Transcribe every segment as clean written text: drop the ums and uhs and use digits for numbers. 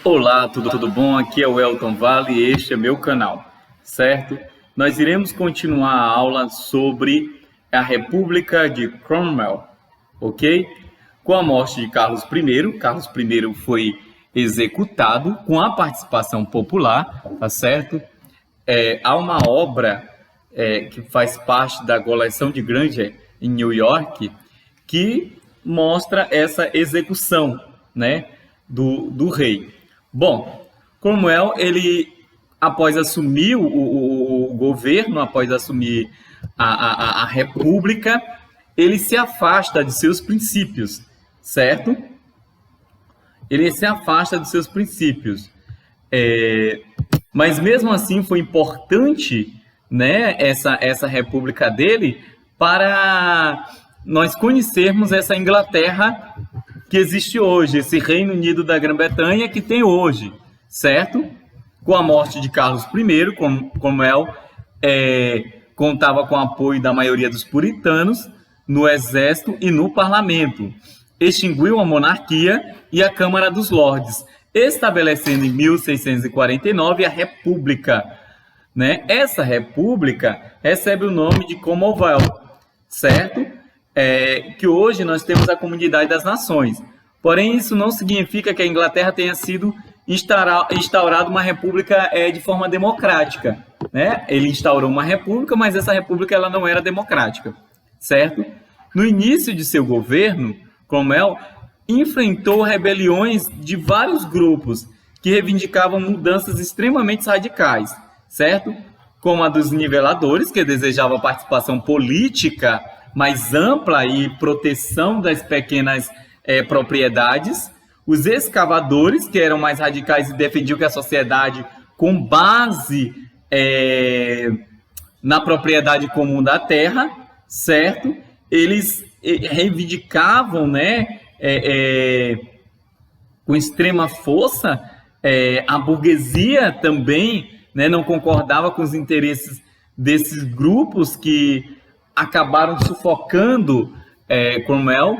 Olá, tudo bom? Aqui é o Elton Vale e este é meu canal, certo? Nós iremos continuar a aula sobre a República de Cromwell, ok? Com a morte de Carlos I foi executado com a participação popular, tá certo? Há uma obra que faz parte da coleção de Granger em New York que mostra essa execução, né, do rei. Bom, Cromwell, ele, após assumir o governo, após assumir a república, ele se afasta de seus princípios, certo? Ele se afasta de seus princípios. Mas mesmo assim foi importante, né, essa república dele para nós conhecermos essa Inglaterra que existe hoje, esse Reino Unido da Grã-Bretanha que tem hoje, certo? Com a morte de Carlos I, Cromwell contava com o apoio da maioria dos puritanos no exército e no parlamento. Extinguiu a monarquia e a Câmara dos Lordes, estabelecendo em 1649 a República, né? Essa República recebe o nome de Commonwealth, certo? Que hoje nós temos a Comunidade das Nações. Porém, isso não significa que a Inglaterra tenha sido instaurado uma república de forma democrática, né? Ele instaurou uma república, mas essa república ela não era democrática, certo? No início de seu governo, Cromwell enfrentou rebeliões de vários grupos que reivindicavam mudanças extremamente radicais, certo? Como a dos niveladores, que desejava participação política mais ampla e proteção das pequenas propriedades, os escavadores, que eram mais radicais e defendiam que a sociedade, com base na propriedade comum da terra, certo? Eles reivindicavam, né, com extrema força, a burguesia também, né, não concordava com os interesses desses grupos que acabaram sufocando Cromwell,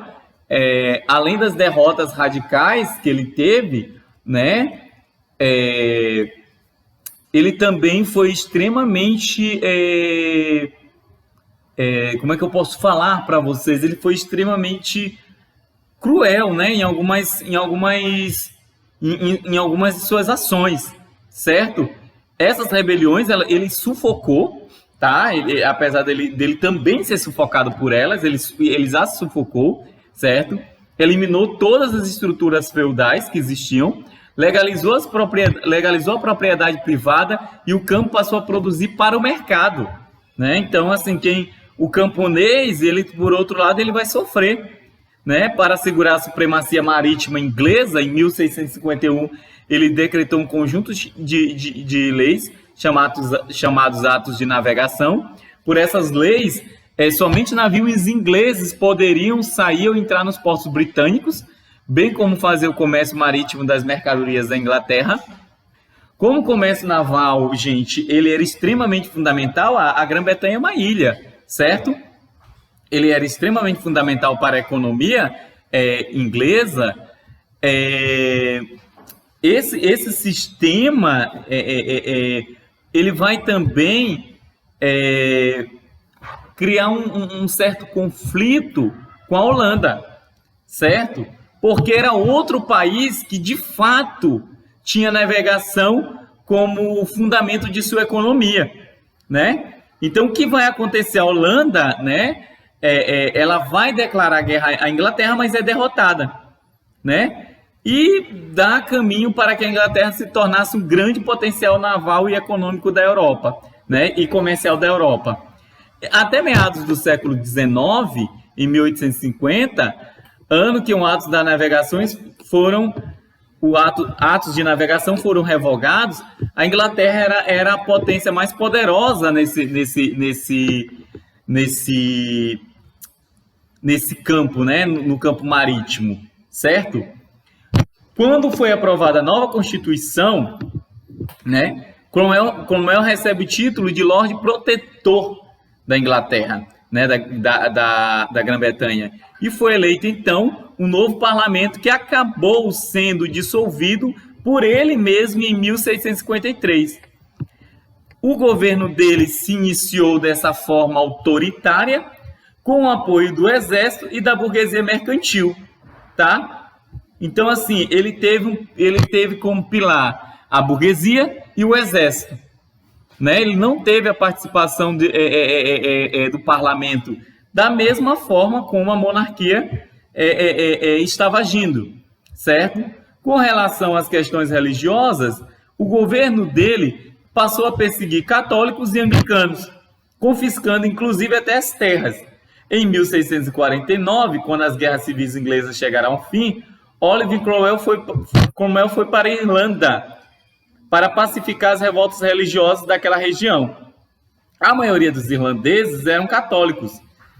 além das derrotas radicais que ele teve, né, ele também foi extremamente, como é que eu posso falar para vocês? Ele foi extremamente cruel, né, em algumas de suas ações, certo? Essas rebeliões, ele sufocou, tá? Apesar dele também ser sufocado por elas, ele as sufocou, certo? Eliminou todas as estruturas feudais que existiam, legalizou a propriedade privada e o campo passou a produzir para o mercado, né? Então, assim, o camponês, ele, por outro lado, ele vai sofrer, né? Para assegurar a supremacia marítima inglesa, em 1651, ele decretou um conjunto de leis chamados Atos de Navegação. Por essas leis, somente navios ingleses poderiam sair ou entrar nos portos britânicos, bem como fazer o comércio marítimo das mercadorias da Inglaterra. Como o comércio naval, gente, ele era extremamente fundamental. A Grã-Bretanha é uma ilha, certo? Ele era extremamente fundamental para a economia inglesa. Esse sistema ele vai também criar um certo conflito com a Holanda, certo? Porque era outro país que, de fato, tinha navegação como fundamento de sua economia, né? Então, o que vai acontecer? A Holanda, né? Ela vai declarar guerra à Inglaterra, mas é derrotada, né? E dá caminho para que a Inglaterra se tornasse um grande potencial naval e econômico da Europa, né? E comercial da Europa. Até meados do século XIX, em 1850, ano que os atos das navegações atos de navegação foram revogados, a Inglaterra era a potência mais poderosa nesse campo, né? No campo marítimo, certo? Quando foi aprovada a nova Constituição, né, Cromwell recebe o título de Lorde Protetor da Inglaterra, né, da Grã-Bretanha, e foi eleito, então, um novo parlamento que acabou sendo dissolvido por ele mesmo em 1653. O governo dele se iniciou dessa forma autoritária, com o apoio do exército e da burguesia mercantil, tá? Então, assim, ele teve como pilar a burguesia e o exército, né? Ele não teve a participação do parlamento da mesma forma como a monarquia estava agindo, certo? Com relação às questões religiosas, o governo dele passou a perseguir católicos e anglicanos, confiscando inclusive até as terras. Em 1649, quando as guerras civis inglesas chegaram ao fim, Oliver Cromwell foi para a Irlanda para pacificar as revoltas religiosas daquela região. A maioria dos irlandeses eram católicos,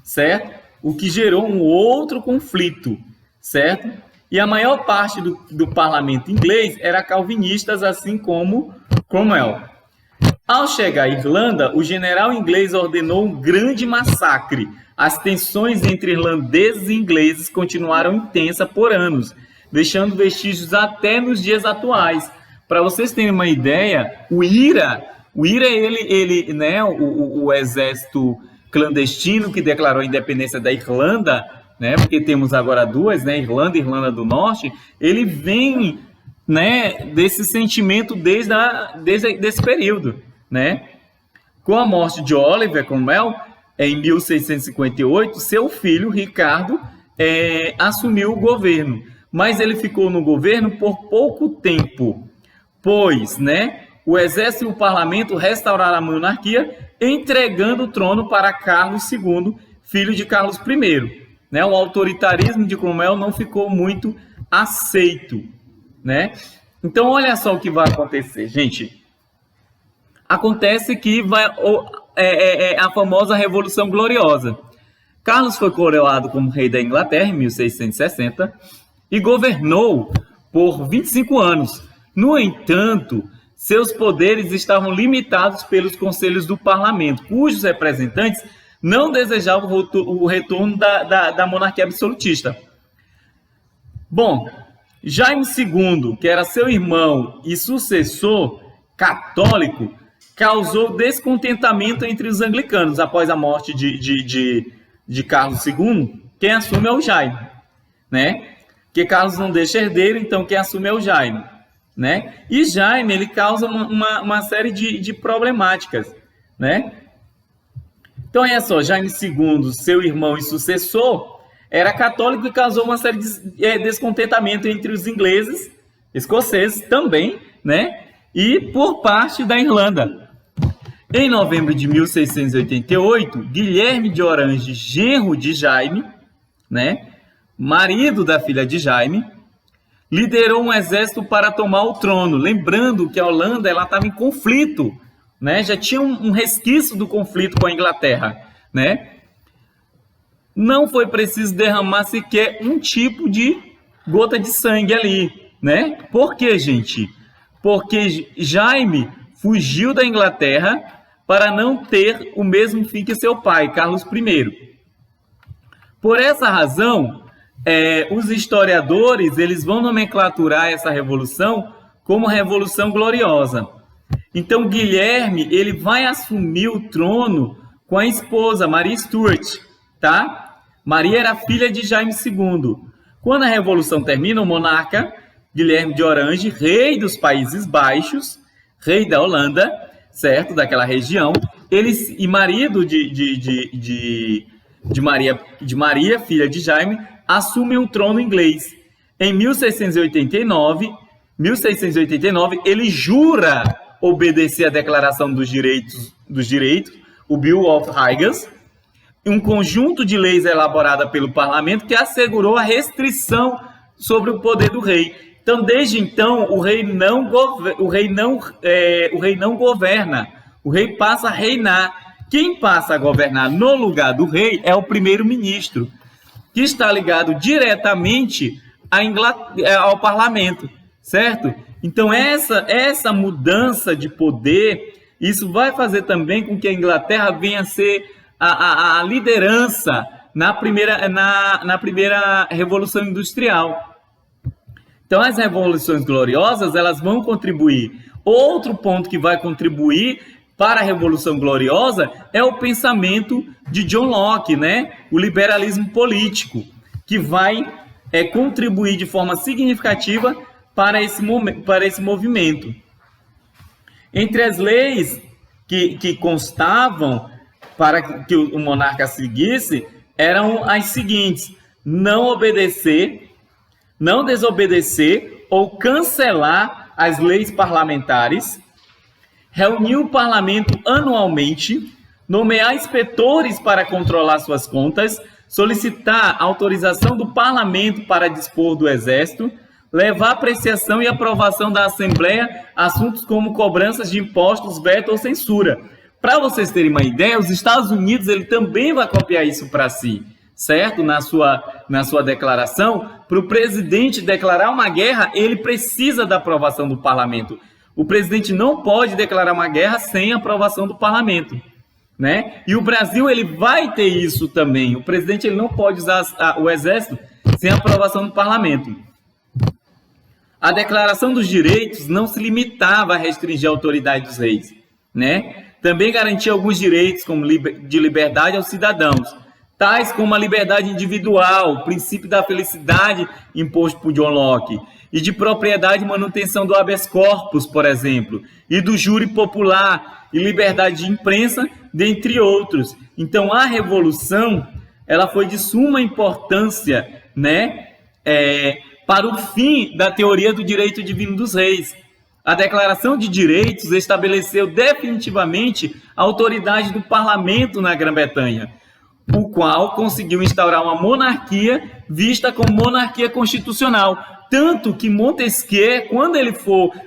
certo? O que gerou um outro conflito, certo? E a maior parte do parlamento inglês era calvinistas, assim como Cromwell. Ao chegar à Irlanda, o general inglês ordenou um grande massacre. As tensões entre irlandeses e ingleses continuaram intensas por anos, deixando vestígios até nos dias atuais. Para vocês terem uma ideia, o IRA, né, o exército clandestino que declarou a independência da Irlanda, né, porque temos agora duas, né, Irlanda e Irlanda do Norte, ele vem, né, desse sentimento desde esse período, né? Com a morte de Oliver Cromwell, em 1658, seu filho, Ricardo, assumiu o governo, mas ele ficou no governo por pouco tempo, pois, né, o exército e o parlamento restauraram a monarquia, entregando o trono para Carlos II, filho de Carlos I. Né? O autoritarismo de Cromwell não ficou muito aceito, né? Então, olha só o que vai acontecer, gente. Acontece que a famosa Revolução Gloriosa. Carlos foi coroado como rei da Inglaterra em 1660 e governou por 25 anos. No entanto, seus poderes estavam limitados pelos conselhos do parlamento, cujos representantes não desejavam o retorno da monarquia absolutista. Bom, Jaime II, que era seu irmão e sucessor católico, causou descontentamento entre os anglicanos. Após a morte de Carlos II, quem assume é o Jaime, né? Porque Carlos não deixa herdeiro, então quem assume é o Jaime, né? E Jaime, ele causa uma série de problemáticas, né? Então, olha só, Jaime II, seu irmão e sucessor, era católico e causou uma série de descontentamento entre os ingleses, escoceses também, né? E por parte da Irlanda. Em novembro de 1688, Guilherme de Orange, genro de Jaime, né, marido da filha de Jaime, liderou um exército para tomar o trono. Lembrando que a Holanda estava em conflito, né, já tinha um resquício do conflito com a Inglaterra, né? Não foi preciso derramar sequer um tipo de gota de sangue ali, né? Por quê, gente? Porque Jaime fugiu da Inglaterra para não ter o mesmo fim que seu pai, Carlos I. Por essa razão, os historiadores eles vão nomenclaturar essa revolução como Revolução Gloriosa. Então, Guilherme ele vai assumir o trono com a esposa, Maria Stuart, tá? Maria era filha de Jaime II. Quando a Revolução termina, o monarca Guilherme de Orange, rei dos Países Baixos, rei da Holanda, certo? Daquela região, e marido de Maria, filha de Jaime, assume o trono inglês. Em 1689, ele jura obedecer à Declaração dos Direitos, o Bill of Rights, um conjunto de leis elaborada pelo parlamento que assegurou a restrição sobre o poder do rei. Então, desde então, o rei não governa, o rei passa a reinar. Quem passa a governar no lugar do rei é o primeiro-ministro, que está ligado diretamente ao parlamento, certo? Então, essa mudança de poder, isso vai fazer também com que a Inglaterra venha a ser a liderança na primeira Revolução Industrial. Então, as revoluções gloriosas, elas vão contribuir. Outro ponto que vai contribuir para a Revolução Gloriosa é o pensamento de John Locke, né? O liberalismo político, que vai contribuir de forma significativa para esse movimento. Entre as leis que constavam para que o monarca seguisse, eram as seguintes: não obedecer, não desobedecer ou cancelar as leis parlamentares, reunir o parlamento anualmente, nomear inspetores para controlar suas contas, solicitar autorização do parlamento para dispor do exército, levar apreciação e aprovação da Assembleia assuntos como cobranças de impostos, veto ou censura. Para vocês terem uma ideia, os Estados Unidos ele também vai copiar isso para si, certo? Na sua declaração, para o presidente declarar uma guerra, ele precisa da aprovação do parlamento. O presidente não pode declarar uma guerra sem a aprovação do parlamento, né? E o Brasil ele vai ter isso também. O presidente ele não pode usar o exército sem a aprovação do parlamento. A Declaração dos Direitos não se limitava a restringir a autoridade dos reis, né? Também garantia alguns direitos como de liberdade aos cidadãos, tais como a liberdade individual, o princípio da felicidade imposto por John Locke, e de propriedade e manutenção do habeas corpus, por exemplo, e do júri popular e liberdade de imprensa, dentre outros. Então, a Revolução ela foi de suma importância, né, para o fim da teoria do direito divino dos reis. A Declaração de Direitos estabeleceu definitivamente a autoridade do parlamento na Grã-Bretanha, o qual conseguiu instaurar uma monarquia vista como monarquia constitucional. Tanto que Montesquieu,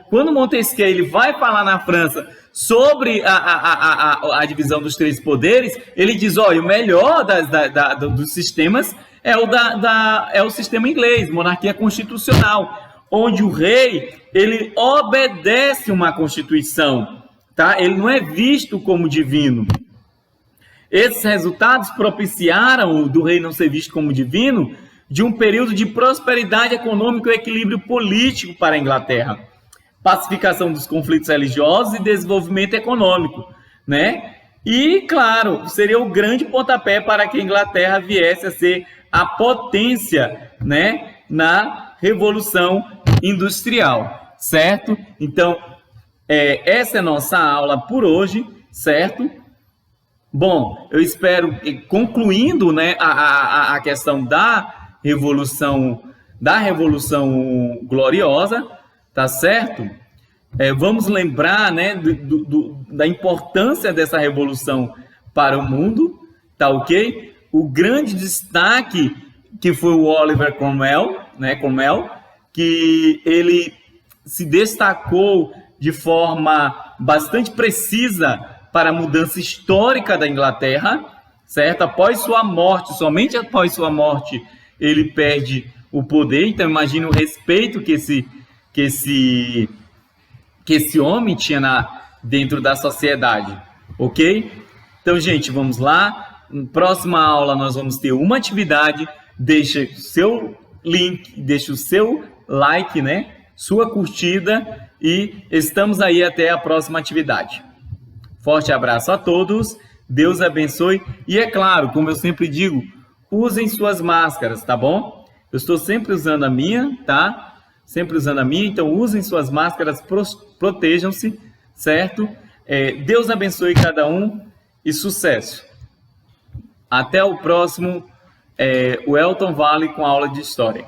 quando Montesquieu ele vai falar na França sobre a divisão dos três poderes, ele diz, olha, o melhor dos sistemas é o sistema inglês, monarquia constitucional, onde o rei ele obedece uma constituição, tá? Ele não é visto como divino. Esses resultados propiciaram do rei não ser visto como divino de um período de prosperidade econômica e equilíbrio político para a Inglaterra, pacificação dos conflitos religiosos e desenvolvimento econômico, né? E, claro, seria o grande pontapé para que a Inglaterra viesse a ser a potência, né, na Revolução Industrial, certo? Então, essa é a nossa aula por hoje, certo? Bom, eu espero, concluindo, né, a questão da Revolução Gloriosa, tá certo? Vamos lembrar, né, da importância dessa revolução para o mundo, tá ok? O grande destaque que foi o Oliver Cromwell, né, que ele se destacou de forma bastante precisa para a mudança histórica da Inglaterra, certo? Após sua morte, somente após sua morte, ele perde o poder. Então, imagine o respeito que esse homem tinha dentro da sociedade, ok? Então, gente, vamos lá. Na próxima aula, nós vamos ter uma atividade. Deixa o seu link, deixa o seu like, né? Sua curtida e estamos aí até a próxima atividade. Forte abraço a todos, Deus abençoe e é claro, como eu sempre digo, usem suas máscaras, tá bom? Eu estou sempre usando a minha, tá? Sempre usando a minha, então usem suas máscaras, protejam-se, certo? Deus abençoe cada um e sucesso. Até o próximo, o Elton Vale com a aula de História.